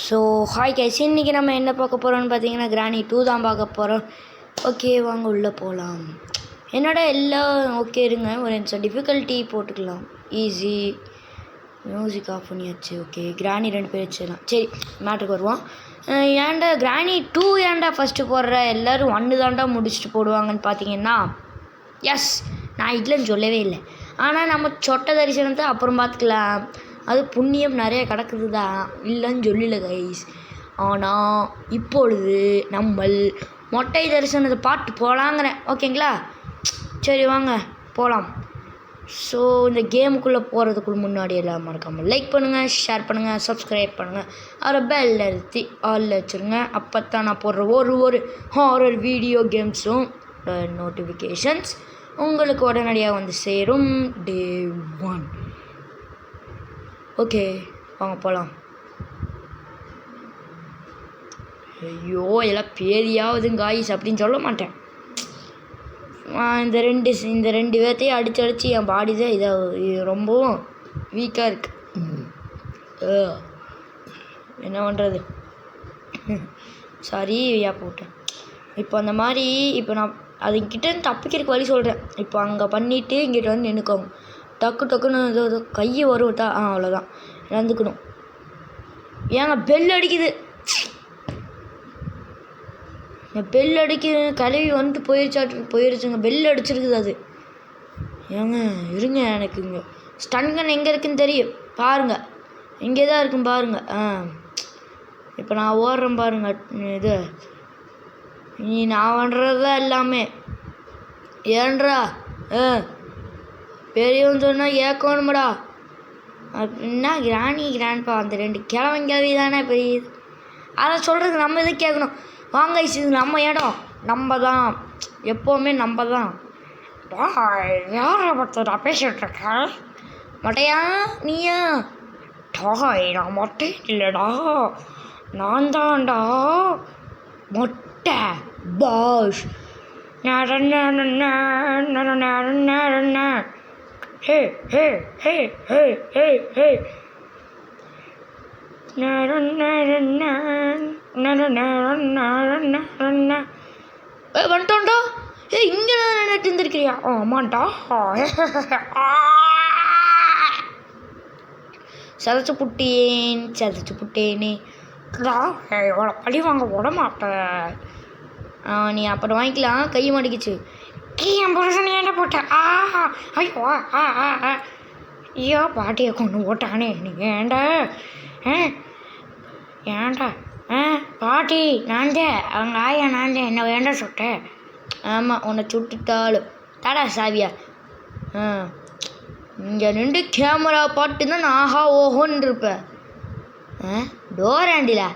So hi guys, இன்றைக்கி நம்ம என்ன பார்க்க போகிறோம்னு பார்த்தீங்கன்னா கிராணி 2 தான் பார்க்க போகிறோம். ஓகே வாங்க உள்ளே போகலாம். என்னோட எல்லாம் ஓகே இருங்க, ஒரு நிமிஷம் டிஃபிகல்ட்டி போட்டுக்கலாம். ஈஸி மியூசிக் ஆஃப் பண்ணியாச்சு. ஓகே கிராணி 2 பேர் வச்சுக்கலாம். சரி மேட்ருக்கு வருவோம். ஏன்டா கிராணி 2 ஏன்டா ஃபஸ்ட்டு போடுற, எல்லோரும் 1 தாண்டா முடிச்சுட்டு போடுவாங்கன்னு பார்த்தீங்கன்னா எஸ், நான் இல்லைன்னு சொல்லவே இல்லை. ஆனால் நம்ம சொட்ட தரிசனத்தை அப்புறம் பார்த்துக்கலாம், அது புண்ணியம் நிறைய கிடக்குது தான், இல்லைன்னு சொல்லல கைஸ். ஆனால் இப்பொழுது நம்ம மொட்டை தரிசனத்தை பாட்டு போகலாங்கிறேன். ஓகேங்களா? சரி வாங்க போகலாம். ஸோ இந்த கேமுக்குள்ளே போகிறதுக்குள்ள முன்னாடி எல்லாம் மறக்காமல் லைக் பண்ணுங்கள், ஷேர் பண்ணுங்கள், சப்ஸ்கிரைப் பண்ணுங்கள், அதில் பெல் அழுத்தி ஆல் வச்சுருங்க. அப்போ தான் நான் போடுற ஒரு ஹாரர் வீடியோ கேம்ஸும் நோட்டிஃபிகேஷன்ஸ் உங்களுக்கு உடனடியாக வந்து சேரும். Day 1. ஓகே வாங்க போகலாம். ஐயோ எல்லாம் பேதியாவதுங்க காய்ஸ் அப்படின்னு சொல்ல மாட்டேன். இந்த ரெண்டு பேர்த்தையும் அடித்து என் பாடி தான் இதாக ரொம்பவும் வீக்காக இருக்குது. என்ன பண்ணுறது, சாரி போட்டேன். இப்போ அந்த மாதிரி இப்போ நான் அதுக்கிட்டேருந்து தப்பிக்கிறதுக்கு வழி சொல்கிறேன். இப்போ அங்கே பண்ணிவிட்டு இங்கிட்ட வந்து நின்றுக்கோங்க. டக்குன்னு ஏதோ கையை வருவட்டா அவ்வளோதான் இறந்துக்கணும். ஏங்க பெல் அடிக்குது, பெல் அடிக்குது, கழுவி வந்துட்டு போயிருச்சுங்க, பெல் அடிச்சிருக்குது அது. ஏங்க இருங்க, எனக்கு இங்கே ஸ்டன்கன் எங்கே இருக்குன்னு தெரியும் பாருங்கள், இங்கே தான் இருக்குன்னு பாருங்கள். இப்போ நான் ஓடுறேன் பாருங்கள். இது நீ நான் பண்ணுறது தான் எல்லாமே. ஏன்றா பெரியவன் சொன்னால் ஏற்கணுமாடா அப்படின்னா கிராண்ட்பா அந்த 2 கிழவி தானே பெரிய, அதை சொல்கிறது நம்ம எதுவும் கேட்கணும். வாங்க இது நம்ம இடம், நம்ம தான் எப்போவுமே நம்ம தான். யாரை பற்றா பேசிகிட்ருக்க மொட்டையா நீயா? டாய் நான் மொட்டை இல்லைடா, நான் தான்டா மொட்டை பாஷ். ஹே ஹே ஹே ஹே ஹே ஹே வந்துட்டோண்டா. இங்கே நின்றுட்டு இருந்திருக்கிறியா? ஆமாண்டா. சதைச்சு புட்டேனே இவ்வளோ பழி வாங்க விட மாட்டேன். நீ அப்புறம் வாங்கிக்கலாம். கை மாட்டிக்கிச்சு. என் புருஷன் ஏன்டா போட்ட? ஐயோ ஐயோ பாட்டியை கொண்டு போட்டானே நீ ஏன்டா? ஏன்டா பாட்டி நான்தே, அவங்க ஆயா நான்தே, என்ன வேண்டாம் சுட்டேன். ஆமாம் உன்னை சுட்டுட்டாலும் தடா சாவியா. இங்கே நின்று கேமரா பாட்டு தான் நான் ஆஹா ஓஹோன்னு இருப்பேன். டோராண்டிலா.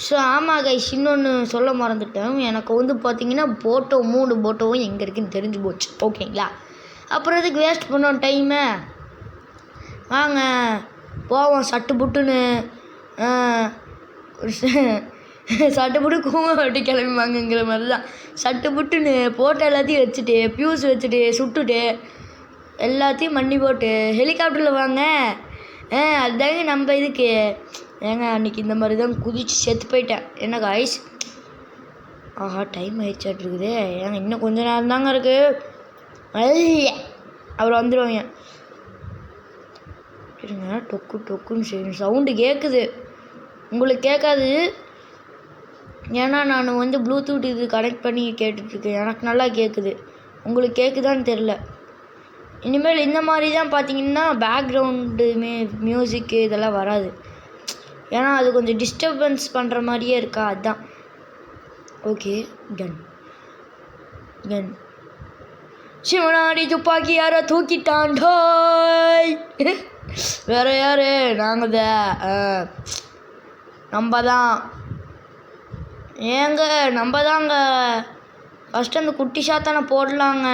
ஸோ ஆமாம் கைஸ், இன்னொன்று சொல்ல மறந்துட்டேன். எனக்கு வந்து பார்த்தீங்கன்னா 3 போட்டோவும் எங்கே இருக்குதுன்னு தெரிஞ்சு போச்சு. ஓகேங்களா? அப்புறம் இதுக்கு வேஸ்ட் பண்ணோம் டைமை. வாங்க போவோம் சட்டு புட்டுன்னு. சட்டு புட்டு கூமை வெட்டி கிளம்பிவாங்கங்கிற மாதிரி தான். சட்டு புட்டுன்னு போட்டோ எல்லாத்தையும் வச்சுட்டு பியூஸ் வச்சுட்டு சுட்டுட்டு எல்லாத்தையும் மண்ணி போட்டு ஹெலிகாப்டரில் வாங்க. அதுதாங்க நம்ம இதுக்கு. ஏங்க அன்றைக்கி இந்த மாதிரி தான் குதிச்சு செத்து போயிட்டேன். என்ன காய்ஸ்? டைம் ஆயிடுச்சாட்டு இருக்குது. ஏங்க இன்னும் கொஞ்சம் நேரம் தாங்க இருக்குது. அப்புறம் வந்துடுவாங்க. இருங்க டொக்குன்னு சரி சவுண்டு கேட்குது, உங்களுக்கு கேட்காது. ஏன்னா நான் வந்து ப்ளூடூத் இது கனெக்ட் பண்ணி கேட்டுட்ருக்கேன், எனக்கு நல்லா கேட்குது. உங்களுக்கு கேட்குதான்னு தெரில. இனிமேல் இந்த மாதிரி தான் பார்த்தீங்கன்னா பேக்ரவுண்டு மியூசிக்கு இதெல்லாம் வராது. ஏன்னா அது கொஞ்சம் டிஸ்டர்பன்ஸ் பண்ணுற மாதிரியே இருக்கா, அதுதான். ஓகே டன் சிவனாடி துப்பாக்கி யாரை தூக்கிட்டாண்டாய். வேற யாரு? நாங்கள் தான், நம்ம தான். ஏங்க நம்ம தாங்க ஃபஸ்ட்டு அந்த குட்டி சாத்தானை போடலாங்க.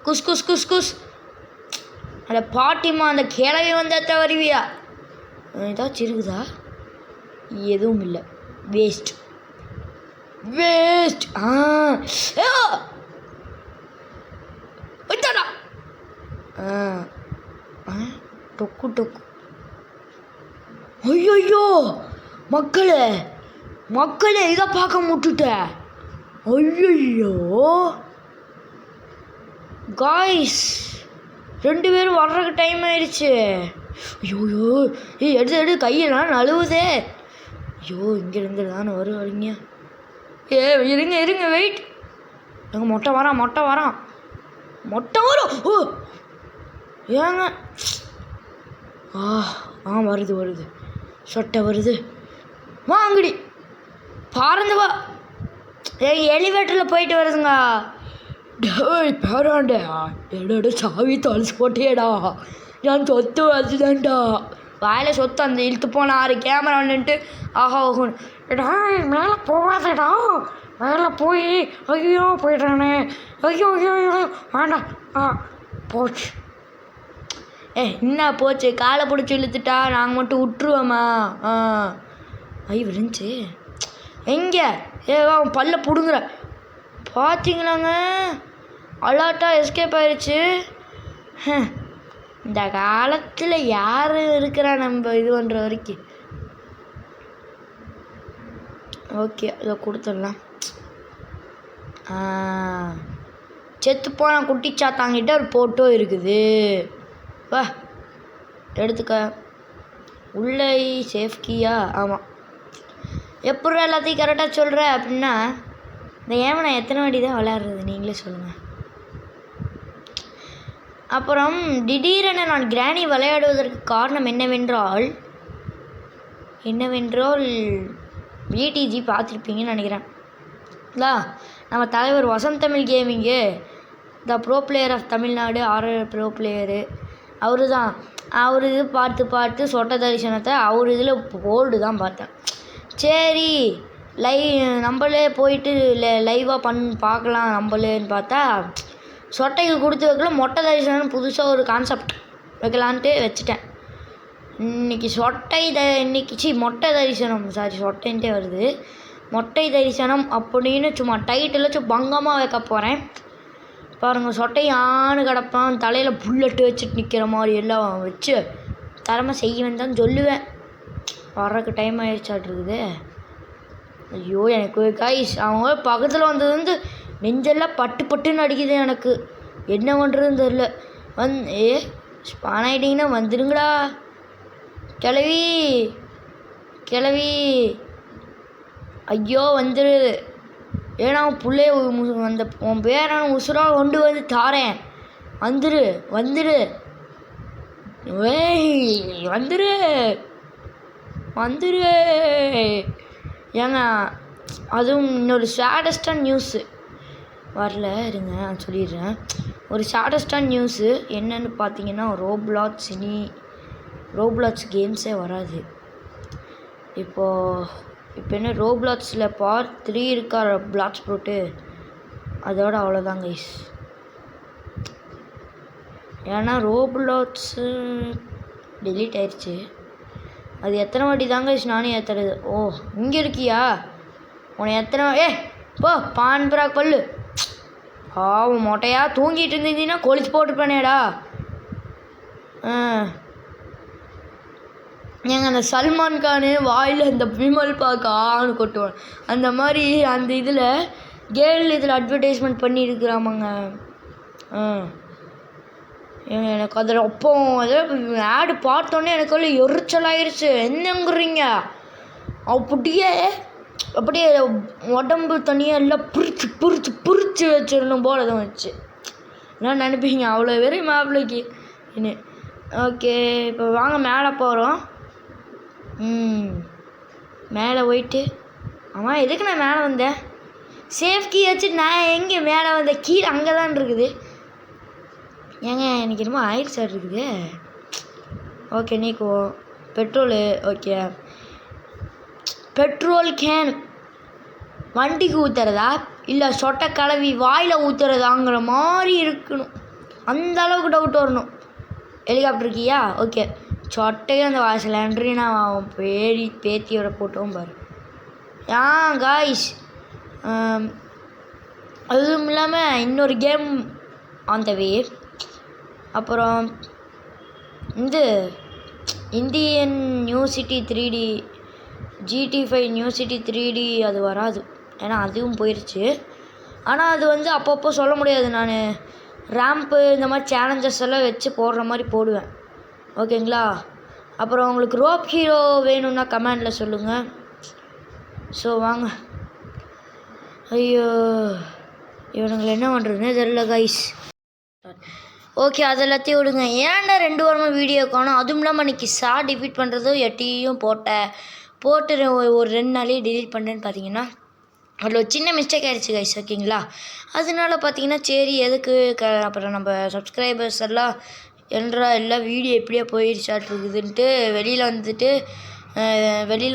குஸ் அந்த பாட்டிமா அந்த கிளவி வந்தாத்த வருவியா? ஏதாச்சும் இருக்குதா? எதுவும் இல்லை. வேஸ்ட் டொக்கு ஐயோ மக்களே மக்களே இதை பார்க்க முட்டுட்டேன். ஐயோ காய்ஸ், 2 பேரும் வர்றதுக்கு டைம் ஆயிடுச்சு. ஐயோயோ எடுத்து கையெல்லாம் நழுவுதே. ஐயோ இங்கேருந்து தானே வரீங்க. இருங்க வெயிட். எங்கள் மொட்டை வரான் வரும். ஓ ஏங்க வருது சொட்டை வருது. வா அங்கடி பறந்து வா. எலிவேட்டரில் போயிட்டு வருதுங்க. பேராண்டா என்னோட சாவி தொலைச்சு போட்டேடா. நான் சொத்து வச்சுதான்டா. வாயில் சொத்து அந்த இழுத்து போன 6 கேமரா வந்துட்டு ஆஹா மேலே போகாதடா. மேலே போய் ஐயோ போயிட்டானே. ஐயோ வேண்டாம். போச்சு. என்ன போச்சு? காலை பிடிச்சி இழுத்துட்டா நாங்கள் மட்டும் விட்டுருவோமா? விழுந்துச்சு எங்கே? அவன் பல்ல பிடுங்குற பார்த்தீங்களாங்க. அலாட்டாக எஸ்கேப் ஆயிடுச்சு. இந்த காலத்தில் யார் இருக்கிறா நம்ம இது பண்ணுற வரைக்கும்? ஓகே அதை கொடுத்துடலாம். செத்துப்போன குட்டிச்சாத்தாங்கிட்ட ஒரு போட்டோ இருக்குது. வா எடுத்துக்க. உள்ளே சேஃப் கீயா? ஆமாம். எப்படி எல்லாத்தையும் கரெக்டாக சொல்கிற அப்படின்னா இந்த ஏமனை எத்தனை வாட்டி தான் விளையாடுறது நீங்களே சொல்லுங்கள். அப்புறம் திடீரென நான் கிராணி விளையாடுவதற்கு காரணம் என்னவென்றால் விடிஜி பார்த்துருப்பீங்கன்னு நினைக்கிறேன். நம்ம தலைவர் Vasanth Tamil gaming, the pro player of Tamil Nadu, pro player அவர் தான். அவர் இது பார்த்து சொட்ட தரிசனத்தை அவர் இதில் போல்டு தான் பார்த்தேன். சரி நம்மளே போயிட்டு லைவாக பார்க்கலாம் நம்மளேன்னு பார்த்தா சொட்டைக்கு கொடுத்து வைக்கல. மொட்டை தரிசனம் புதுசாக ஒரு கான்செப்ட் வைக்கலான்ட்டு வச்சுட்டேன். மொட்டை தரிசனம் சொட்டைன்ட்டே வருது. மொட்டை தரிசனம் அப்படின்னு சும்மா டைட்டில் பங்கமாக வைக்க போகிறேன். பாருங்கள், சொட்டையானு கிடப்பான், தலையில் புல்லட்டு வச்சுட்டு நிற்கிற மாதிரி எல்லாம் வச்சு தரமாக செய்வேன் தான் சொல்லுவேன். வர்றதுக்கு டைம் ஆயிடுச்சாட்ருக்குது. ஐயோ எனக்கு காய்ஸ் அவங்க பக்கத்தில் வந்தது நெஞ்செல்லாம் பட்டுன்னு அடிக்குது. எனக்கு என்ன பண்ணுறதுன்னு தெரில. ஸ்பான் ஆகிட்டிங்கன்னா வந்துடுங்களா. கிளவி ஐயோ வந்துடு. ஏன்னா பிள்ளைய அந்த உன் பேரான உசுராக கொண்டு வந்து தாரேன். வந்துரு ஏங்க. அதுவும் இன்னொரு சேடஸ்டான நியூஸு வரல, இருங்க நான் சொல்லிடுறேன். ஒரு சேடஸ்டான நியூஸு என்னன்னு பார்த்தீங்கன்னா ரோப்ளாக்ஸ் கேம்ஸே வராது. இப்போ என்ன ரோப்ளாக்ஸில் பார்ட் 3 இருக்கா பிளாக்ஸ் போட்டு, அதோட அவ்வளோதான் கைஸ். ஏன்னா ரோப்ளாக்ஸு டெலீட் ஆயிடுச்சு. அது எத்தனை வாட்டி தாங்க நானே ஏற்றுறது. ஓ இங்கே இருக்கியா? உன்னை எத்தனை போ பான்பராக் பல்லு. மொட்டையா தூங்கிட்டு இருந்தீங்கன்னா கொளிச்சு போட்டுப்பேனேடா. ஏங்க அந்த சல்மான் கானு வாயில் அந்த விமல் பார்க்க கொட்டுவான். அந்த மாதிரி அந்த இதில் இதில் அட்வர்டைஸ்மெண்ட் பண்ணியிருக்கிறாமாங்க. எனக்கு அதில் ஆடு பார்த்தோன்னே எனக்கு எரிச்சலாயிருச்சு. என்னங்கிறீங்க? அப்படியே உடம்பு தனியாக எல்லாம் பிரித்து வச்சிடணும் போல தான் வச்சு. என்ன நினைப்பீங்க? அவ்வளோ வெறும் மாப்பிள்ளைக்கு என்ன. ஓகே இப்போ வாங்க மேலே போகிறோம். மேலே போயிட்டு ஆமாம் எதுக்கு நான் மேலே வந்தேன்? சேஃப்கி வச்சு நான் எங்கே மேலே வந்தேன்? கீழே அங்கே தான் இருக்குது. ஏங்க எனக்கு என்னமோ ஆயிடுச்சா இருக்குது. Okay நீக்கோ petrol. Okay petrol can வண்டிக்கு ஊற்றுறதா இல்லை சொட்டை கலவி வாயில் ஊற்றுறதாங்கிற மாதிரி இருக்கணும். அந்த அளவுக்கு டவுட் வரணும். ஹெலிகாப்டர் இருக்கியா? ஓகே சொட்டையும் அந்த சிலிண்டரி நான் பேத்தியோட போட்டோம் பாரு. காய்ஸ் அதுவும் இல்லாமல் இன்னொரு கேம் ஆன் த வே. அப்புறம் Indian new city 3D GT5 new city 3D அது வராது, ஏன்னா அதுவும் போயிடுச்சு. ஆனால் அது வந்து அப்பப்போ சொல்ல முடியாது. நான் ரேம்ப்பு இந்த மாதிரி சேலஞ்சஸ் எல்லாம் வச்சு போடுற மாதிரி போடுவேன், ஓகேங்களா. அப்புறம் உங்களுக்கு ரோப் ஹீரோ வேணும்னா கமெண்டில் சொல்லுங்கள். ஸோ வாங்க. ஐயோ, இவனுங்களை என்ன பண்ணுறதுனே தெரில கைஸ். ஓகே, அது எல்லாத்தையும் விடுங்க. ஏன்டா 2 வாரமாக வீடியோ காணும்? அதுவும் இல்லாமல் இன்றைக்கி சார் டிஃபீட் பண்ணுறதும் எட்டியும் போட்டு ஒரு 2 நாளையே டிலீட் பண்ணுறேன்னு பார்த்தீங்கன்னா அதில் ஒரு சின்ன மிஸ்டேக் ஆகிடுச்சு கைஸ், ஓகேங்களா. அதனால பார்த்தீங்கன்னா சரி எதுக்கு அப்புறம் நம்ம சப்ஸ்கிரைபர்ஸ் எல்லாம் எல்லாம் வீடியோ எப்படியே போயிடுச்சாட்ருக்குதுன்ட்டு வெளியில்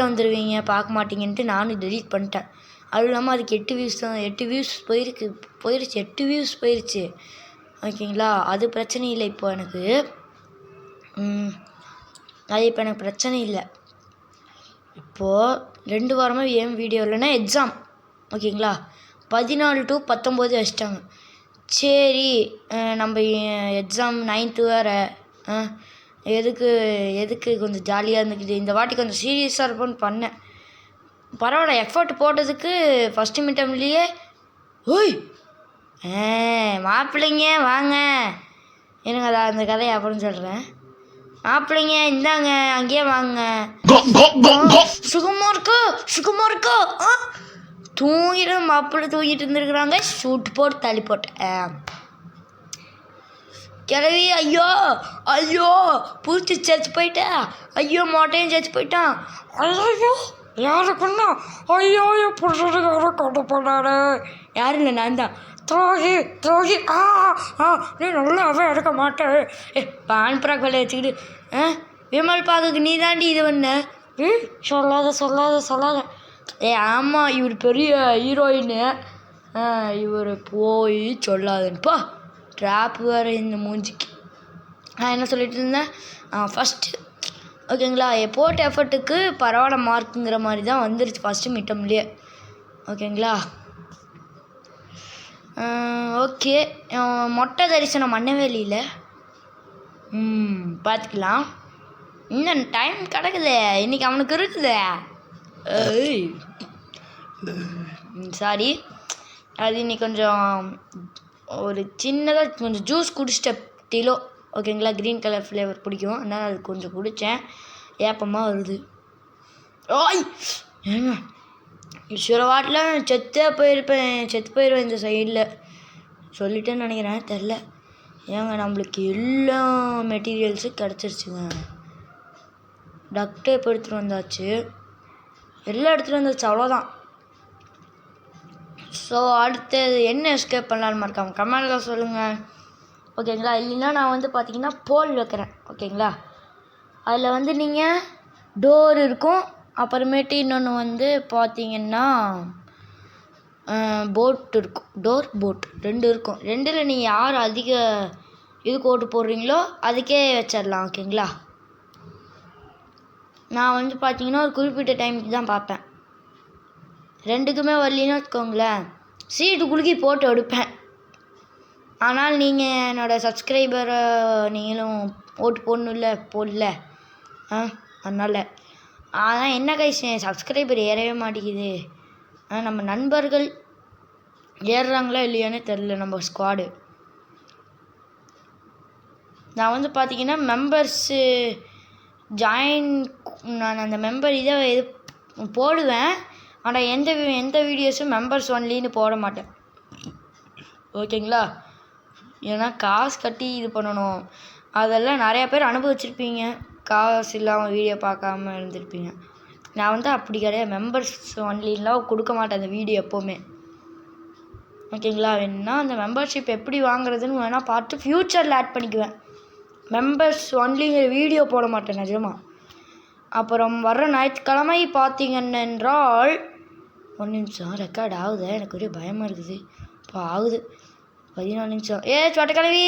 வந்துடுவீங்க, பார்க்க மாட்டீங்கன்ட்டு நானும் டெலீட் பண்ணிட்டேன். அதுவும் இல்லாமல் அதுக்கு 8 வியூஸ் தான், 8 வியூஸ் போயிடுச்சு 8 வியூஸ் போயிடுச்சு, ஓகேங்களா. அது பிரச்சனை இல்லை இப்போ எனக்கு. அது இப்போ எனக்கு பிரச்சனை இல்லை. இப்போது 2 வாரமாக ஏன் வீடியோ இல்லைன்னா எக்ஸாம், ஓகேங்களா. 14 to 19 வச்சிட்டாங்க. சரி, நம்ம எக்ஸாம் 9th வேறு, எதுக்கு கொஞ்சம் ஜாலியாக இருந்துக்குது. இந்த வாட்டி கொஞ்சம் சீரியஸாக இருப்போன்னு பண்ணேன். பரவாயில்ல, எஃபர்ட் போட்டதுக்கு ஃபஸ்ட்டு மிட்டம்லேயே ஓய் மாப்பிள்ளைங்க வாங்க, எனக்கு அந்த கதையை அப்படின்னு சொல்கிறேன். மாப்பிள்ளைங்க இந்தாங்க, அங்கேயே வாங்க, சுகமாக இருக்கோ மாப்பிள்ளை தூங்கிட்டு இருந்துருக்குறாங்க. ஷூட் போட்டு தள்ளி போட்டேன். கிளவி ஐயோ பூச்சி சேர்த்து போயிட்டேன், ஐயோ மொட்டையும் சேர்த்து போயிட்டான். ஐயோ யாருக்குன்னா ஐயோ புருஷனுக்கு யாரும் கொண்டு போனாரு. யாரும் இல்லை, நான் தான். துரோகி நீ நல்லாவே எடுக்க மாட்டேன். பான் ப்ராக் வேலை வச்சுக்கிட்டு விமல் பார்க்க நீ தாண்டி இது பண்ண. சொல்லாத. ஆமாம், இவர் பெரிய ஹீரோயின், இவர் போய் சொல்லாதுன்னுப்பா. ட்ராப் வேறு இந்த மூஞ்சிக்கு. நான் என்ன சொல்லிட்டு இருந்தேன், ஃபஸ்ட்டு ஓகேங்களா. போட்ட எஃபர்ட்டுக்கு பரவாயில்ல மார்க்குங்கிற மாதிரி தான் வந்துருச்சு ஃபஸ்ட்டு மிட்டம்லேயே, ஓகேங்களா. ஓகே, மொட்டை தரிசனம் பண்ணவே இல்லை. பார்த்துக்கலாம், இன்னும் டைம் கிடக்குதே, இன்றைக்கி அவனுக்கு இருக்குதே. சாரி, அது இன்னைக்கு கொஞ்சம் ஒரு சின்னதாக கொஞ்சம் ஜூஸ் குடிச்சிட்டேன், டிலோ, ஓகேங்களா. க்ரீன் கலர் ஃப்ளேவர் பிடிக்கும், அதனால் அது கொஞ்சம் குடித்தேன். ஏப்பமாக வருது. ஏங்க சில வாட்டில் செத்து போயிடுவேன் இந்த சைடில், சொல்லிட்டேன்னு நினைக்கிறேன், தெரில. ஏங்க நம்மளுக்கு எல்லா மெட்டீரியல்ஸும் கிடச்சிருச்சுங்க. டக் டேப் எடுத்துகிட்டு வந்தாச்சு, எல்லாம் எடுத்துகிட்டு வந்தாச்சு, அவ்வளோதான். ஸோ அடுத்தது என்ன எஸ்கேப் பண்ணலான்னு மறக்காம கமெண்டில் சொல்லுங்கள், ஓகேங்களா. இல்லைன்னா நான் வந்து பார்த்தீங்கன்னா போல் வைக்கிறேன், ஓகேங்களா. அதில் வந்து நீங்கள் டோர் இருக்கும், அப்புறமேட்டு இன்னொன்று வந்து பார்த்தீங்கன்னா போட் இருக்கும், டோர் போட் 2 இருக்கும். 2ல் நீங்கள் யார் அதிக ஓட்டு போடுறீங்களோ அதுக்கே வச்சிடலாம், ஓகேங்களா. நான் வந்து பார்த்தீங்கன்னா ஒரு குறிப்பிட்ட டைமுக்கு தான் பார்ப்பேன். 2க்குமே வரலின்னு வச்சுக்கோங்களேன், சீட்டு குலுக்கி போட்டு எடுப்பேன். ஆனால் நீங்கள் என்னோடய சப்ஸ்கிரைபரை நீங்களும் ஓட்டு போடல, அதனால் ஆனால் என்ன கைஸ், சப்ஸ்கிரைபர் ஏறவே மாட்டேங்குது. நம்ம நண்பர்கள் ஏறுறாங்களா இல்லையானே தெரில, நம்ம ஸ்குவாடு. நான் வந்து பார்த்தீங்கன்னா மெம்பர்ஸு நான் அந்த மெம்பர் இதை போடுவேன், ஆனால் எந்த வீடியோஸும் மெம்பர்ஸ் ஒன்லின்னு போட மாட்டேன், ஓகேங்களா. ஏன்னா காசு கட்டி இது பண்ணணும், அதெல்லாம் நிறையா பேர் அனுபவிச்சிருப்பீங்க, காசு இல்லாமல் வீடியோ பார்க்காம இருந்திருப்பீங்க. நான் வந்து அப்படி கிடையாது, மெம்பர்ஸ் ஒன்லின்லாம் கொடுக்க மாட்டேன் அந்த வீடியோ எப்போவுமே, ஓகேங்களா. வேணுன்னா அந்த மெம்பர்ஷிப் எப்படி வாங்குறதுன்னு வேணால் பார்த்து ஃப்யூச்சரில் ஆட் பண்ணிக்குவேன். மெம்பர்ஸ் ஒன்லிங்கிற வீடியோ போட மாட்டேன் நிஜமா. அப்புறம் வர்ற ஞாயிற்றுக்கிழமை பார்த்தீங்கன்னால் 1 நிமிஷம் ரெக்கார்ட் ஆகுது, எனக்கு ஒரே பயமாக இருக்குது. இப்போ ஆகுது 14 நிமிஷம். சொட்டக்கிழவி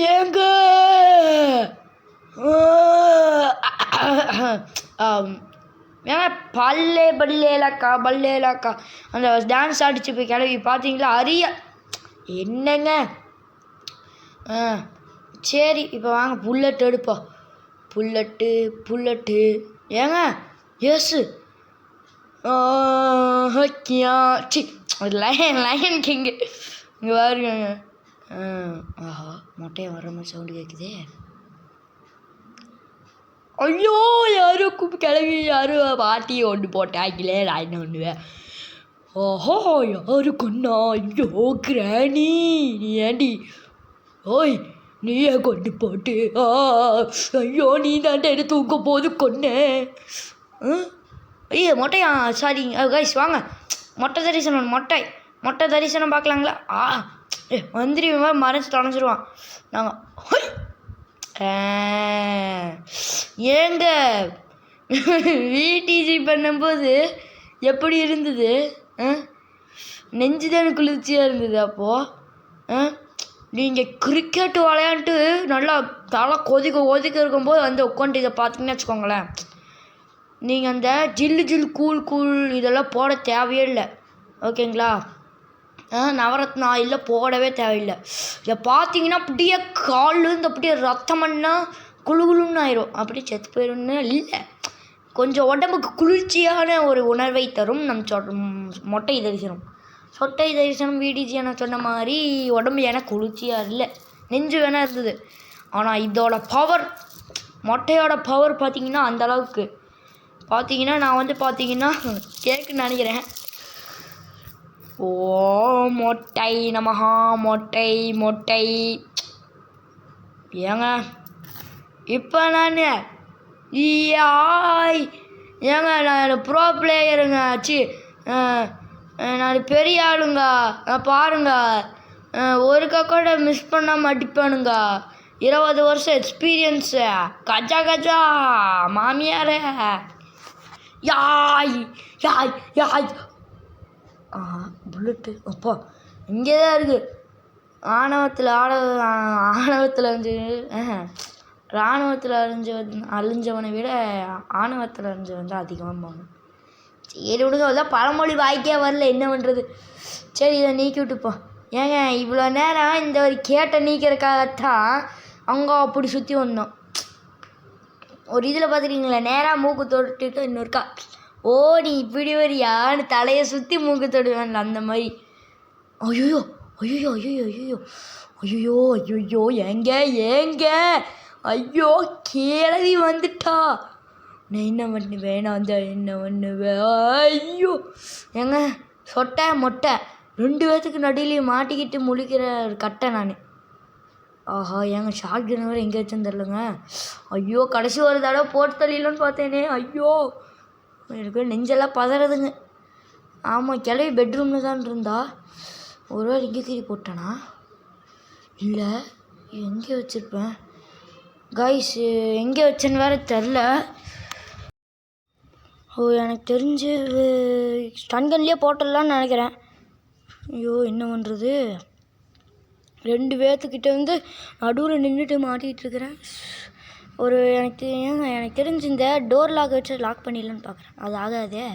ஏங்க ஏங்க பல்லேலாக்கா அந்த டான்ஸ் ஆடிச்சு போய் கிளவி பார்த்தீங்களா, என்னங்க. சரி இப்போ வாங்க புல்லட் எடுப்போம். புல்லட்டு ஏங்க எஸ் சி லயன் கிங்கு இங்கே பாருங்க. ஆஹா மொட்டையை வர்ற மாதிரி சவுண்டு கேட்குதே. ஐயோ யாரும் கிளவி யாரும் பாட்டி ஒன்று போட்டாங்களே நான் என்ன பண்ணுவேன். ஓஹோ யாரு கொண்டா? ஐயோ கிராணி நீ ஏண்டி? ஓய் நீயே கொண்டு போட்டு ஐயோ நீ தாண்ட என்ன தூக்க போது கொன்னேன். ஐயோ மொட்டையா சாரி கைஸ் வாங்க மொட்டை தரிசனம் மொட்டை தரிசனம் பார்க்கலாங்களா? மந்திரி மறைச்சு தொலைஞ்சிருவான். நாங்கள் ஏங்க விடிஜி பண்ணும்போது எப்படி இருந்தது? நெஞ்சுதானே குளிர்ச்சியாக இருந்தது. அப்போது நீங்கள் கிரிக்கெட் விளையாண்டு நல்லா தலை கொதிக்க இருக்கும்போது வந்து உட்காந்து இதை பார்த்தீங்கன்னு வச்சுக்கோங்களேன், நீங்கள் அந்த ஜில்லு கூல் இதெல்லாம் போட தேவையே இல்லை. ஓகேங்களா? நவரத்னா இல்லை போடவே தேவையில்லை. இதை பார்த்தீங்கன்னா அப்படியே கால்லேருந்து அப்படியே ரத்தமன்னா குழுன்னு ஆயிரும். அப்படியே செத்து போயிடும்னு இல்லை, கொஞ்சம் உடம்புக்கு குளிர்ச்சியான ஒரு உணர்வை தரும் மொட்டை தரிசனம். சொட்டை தரிசனம் விடிஜி நான் சொன்ன மாதிரி உடம்பு எனக்கு குளிர்ச்சியாக இல்லை, நெஞ்சு வேணா இருந்தது. ஆனால் இதோட பவர் மொட்டையோட பவர் பார்த்தீங்கன்னா அந்தளவுக்கு பார்த்தீங்கன்னா நான் வந்து பார்த்தீங்கன்னா கேட்குன்னு நினைக்கிறேன். ஓ மொட்டை நமஹா மொட்டை ஏங்க இப்போ நான் ஏங்க நான் ப்ரோ பிளேயருங்க. ஆச்சு நான் பெரிய ஆளுங்க. பாருங்க ஒரு கூட மிஸ் பண்ணாமல் அடிப்பானுங்க. 20 வருஷம் எக்ஸ்பீரியன்ஸு. கஜா மாமியாரே யாய் புல்லட்டு அப்பா இங்கே தான் இருக்குது. ஆணவத்தில் இராணுவத்தில் அழிஞ்சவனை விட ஆணவத்தில் அழிஞ்சவன் தான் அதிகமாக. சரி விடுங்க, அதான் பழமொழி வாய்க்கே வரல, என்ன பண்ணுறது. சரி இதை நீக்கி விட்டுப்போம். ஏங்க இவ்வளோ நேரம் இந்த ஒரு கேட்டை நீக்கிறதுக்காகத்தான் அங்கே அப்படி சுற்றி வந்தோம். ஒரு இதில் பார்த்துருக்கீங்களா, நேராக மூக்கு தொட்டுட்டு இன்னொருக்கா ஓ நீ இப்படி வரியான்னு தலையை சுற்றி மூக்கு தொடுவேன்ல அந்த மாதிரி. ஐயோ ஏங்க ஐயோ கேள்வி வந்துட்டா நான் என்ன பண்ணுவேன்? நான் வந்து என்ன பண்ணுவேன்? ஐயோ ஏங்க சொட்டை மொட்டை 2 பேர்த்துக்கு நடுவிலையும் மாட்டிக்கிட்டு முழிக்கிற ஒரு கட்டை நான். ஆஹா ஏங்க ஷார்ட் கன் வேறு எங்கே வச்சுன்னு தெரிலங்க. ஐயோ கடைசி ஒரு தடவை போட்டு தள்ளிடலான்னு பார்த்தேனே. ஐயோ எனக்கு நெஞ்செல்லாம் பதறதுங்க. ஆமாம் கிளவி பெட்ரூமில் தான் இருந்தா. ஒரு வேளை இங்கே கீறி போட்டேனா இல்லை எங்கே வச்சுருப்பேன் கைஸ், எங்கே வச்சேன்னு வேறு தெரில. எனக்கு தெரிஞ்சு ஸ்டன்கன்லேயே போட்டுடலான்னு நினைக்கிறேன். ஐயோ என்ன பண்ணுறது, 2 பேர்த்துக்கிட்ட வந்து நடுவில் நின்றுட்டு மாட்டிகிட்டு இருக்கிறேன். எனக்கு தெரிஞ்சு இந்த டோர் லாக் வச்சு லாக் பண்ணிடலான்னு பார்க்குறேன். அது ஆகாதே.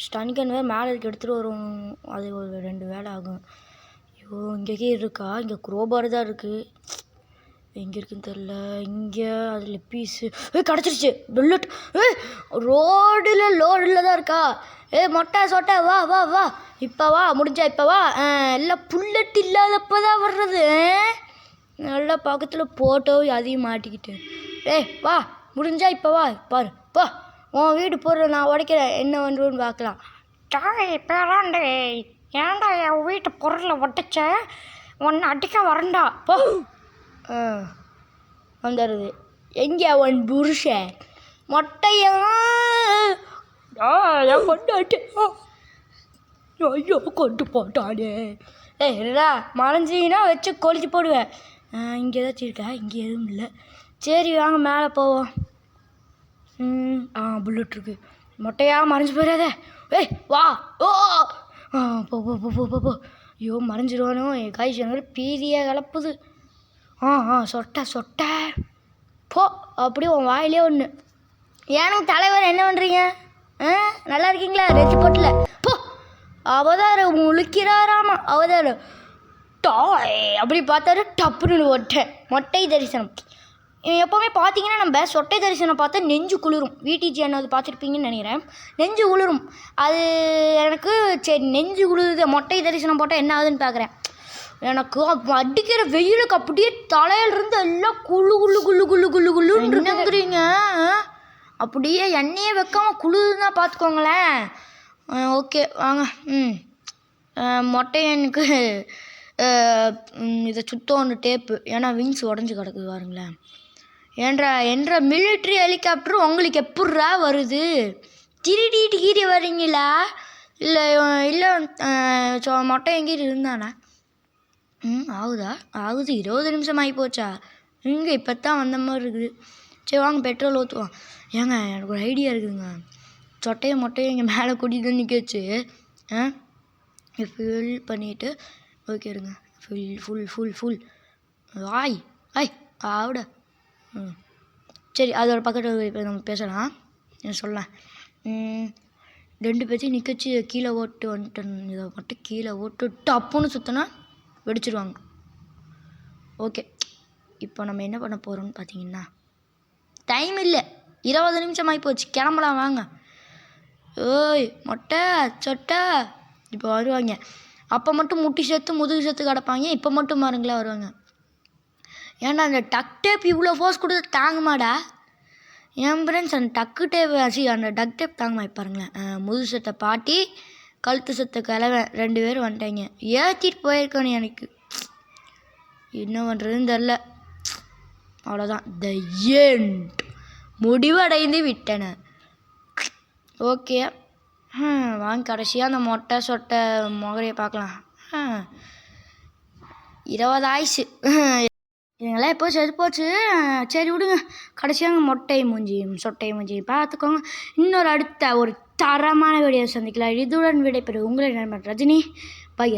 ஸ்டன்கன் வேறு மேலே இருக்கு, எடுத்துகிட்டு வரும். அது ஒரு 2 வேலை ஆகும். ஐயோ இங்கே இருக்கா? இங்கே குரோபார் தான் இருக்குது. எங்கே இருக்குன்னு தெரில. இங்கே அதில் பீஸு கிடச்சிருச்சு. புல்லட் லோடில் தான் இருக்கா? மொட்டை சொட்டை வா இப்போ வா முடிஞ்சா இப்போ வா. எல்லாம் புல்லட் இல்லாதப்போ தான் வர்றது. நல்லா பக்கத்தில் போட்டோ அதையும் மாட்டிக்கிட்டு வா முடிஞ்சா இப்போ வா பாரு பா உன் வீடு பொருள் நான் உடைக்கிறேன், என்ன பண்ணுறோன்னு பார்க்கலாம். டாய் பேராண்டே ஏன்டா என் வீட்டு பொருளை உடைச்ச? ஒன்று அடிக்க வரண்டா போ. வந்துடுது. எங்கே உன் புருஷன் மொட்டையா? கொண்டாட்டு ஐயோ கொண்டு போட்டானே. என்னடா மறைஞ்சிங்கன்னா வச்சு கொளுத்தி போடுவேன். இங்கே ஏதாச்சும் இருக்கா? இங்கே எதுவும் இல்லை. சரி வாங்க மேலே போவோம். புல்லட் இருக்கு. மொட்டையாக மறைஞ்சு போயிடாத. வா ஓ போ. ஐயோ மறைஞ்சிருவானோ என் காய்ச்சி பீதியாக கலப்புது. சொட்டை போ. அப்படியே உன் வாயிலே ஒன்று. ஏனுங்க தலைவர் என்ன பண்ணுறீங்க? நல்லா இருக்கீங்களா? ரெட்டி போட்டில் போ. அவதாரம் முழிக்கிறாராமா. அவதாரம் டாய் அப்படி பார்த்தாரு டப்புன்னு ஓட்டேன். மொட்டை தரிசனம் எப்போவுமே பார்த்தீங்கன்னா நம்ம சொட்டை தரிசனம் பார்த்தா நெஞ்சு குளிரும். விடிஜி என்னது பார்த்துருப்பீங்கன்னு நினைக்கிறேன். நெஞ்சு குளிரும். அது எனக்கு சரி நெஞ்சு குளிருது மொட்டை தரிசனம் போட்டால் என்ன ஆகுதுன்னு பார்க்குறேன். எனக்கு அடிக்கிற வெயிலுக்கு அப்படியே தலையிலிருந்து எல்லாம் குளு குளு குளு குளு குளு குளுன்னு இருக்குங்கிறீங்க. அப்படியே எண்ணெயே வைக்காமல் குளிருன்னா பார்த்துக்கோங்களேன். ஓகே வாங்க. மொட்டை எனக்கு இதை சுத்தம் ஒன்று டேப்பு. ஏன்னா விங்ஸ் உடஞ்சி கிடக்குது பாருங்களேன். என்ற மிலிட்ரி ஹெலிகாப்டர் உங்களுக்கு எப்புட்றா வருது? திருடிட்டு கீறி வரீங்களா? இல்லை மொட்டை எங்கேயும் இருந்தானா? ஆகுதா? ஆகுது. 20 நிமிஷம் ஆகி போச்சா? இங்கே இப்போ தான் வந்த மாதிரி இருக்குது. சரி வாங்க பெட்ரோல் ஊற்றுவோம். ஏங்க எனக்கு ஒரு ஐடியா இருக்குதுங்க. மொட்டையை இங்கே மேலே கூட்டிகிட்டு வந்து நிற்க வச்சு ஃபில் பண்ணிவிட்டு ஓகே இருங்க. ஃபுல் ஆய் ஆவிட. சரி அதோட பக்கத்தில் இப்போ நம்ம பேசலாம். சொல்லலாம் 2 பேர்த்தையும் நிற்க வச்சு கீழே ஓட்டு வந்துட்டேன். இதை மட்டும் கீழே ஓட்டு டப்புன்னு சுற்றினா வெடிச்சிடுவாங்க. ஓகே இப்போ நம்ம என்ன பண்ண போகிறோம்னு பார்த்தீங்கன்னா டைம் இல்லை. 20 நிமிஷம் ஆகி போச்சு. கிளம்பலாம் வாங்க. ஓய் மொட்டை சொட்டை இப்போ வருவாங்க. அப்போ மட்டும் முட்டி சேர்த்து முதுகு சேர்த்து கிடப்பாங்க. இப்போ மட்டும் பாருங்களா வருவாங்க. ஏன்னா அந்த டக் டேப் இவ்வளோ ஃபோர்ஸ் கொடுத்து தாங்குமாடா? என் ஃப்ரெண்ட்ஸ் அந்த அந்த டக் டேப் தாங்கமா பாருங்களேன். முதுகு சத்தை பாட்டி கழுத்து சத்தை கிழவன் 2 பேரும் வந்துட்டாங்க. ஏற்றிட்டு போயிருக்கானு எனக்கு என்ன பண்ணுறதுன்னு தெரில. அவ்வளோதான். The end. முடிவடைந்து விட்டன. ஓகே வாங்க கடைசியாக அந்த மொட்டை சொட்டை முகரையை பார்க்கலாம். 20 ஆயிடுச்சு. இதுங்கெல்லாம் எப்போ செது போச்சு. சரி விடுங்க. கடைசியாக மொட்டை மூஞ்சியும் சொட்டை மூஞ்சியும் பார்த்துக்கோங்க. இன்னொரு அடுத்த ஒரு தரமான வீடியோ சந்திக்கலாம். இதுடன் விடைபெறும் உங்களை நண்பன் ரஜினி. பை.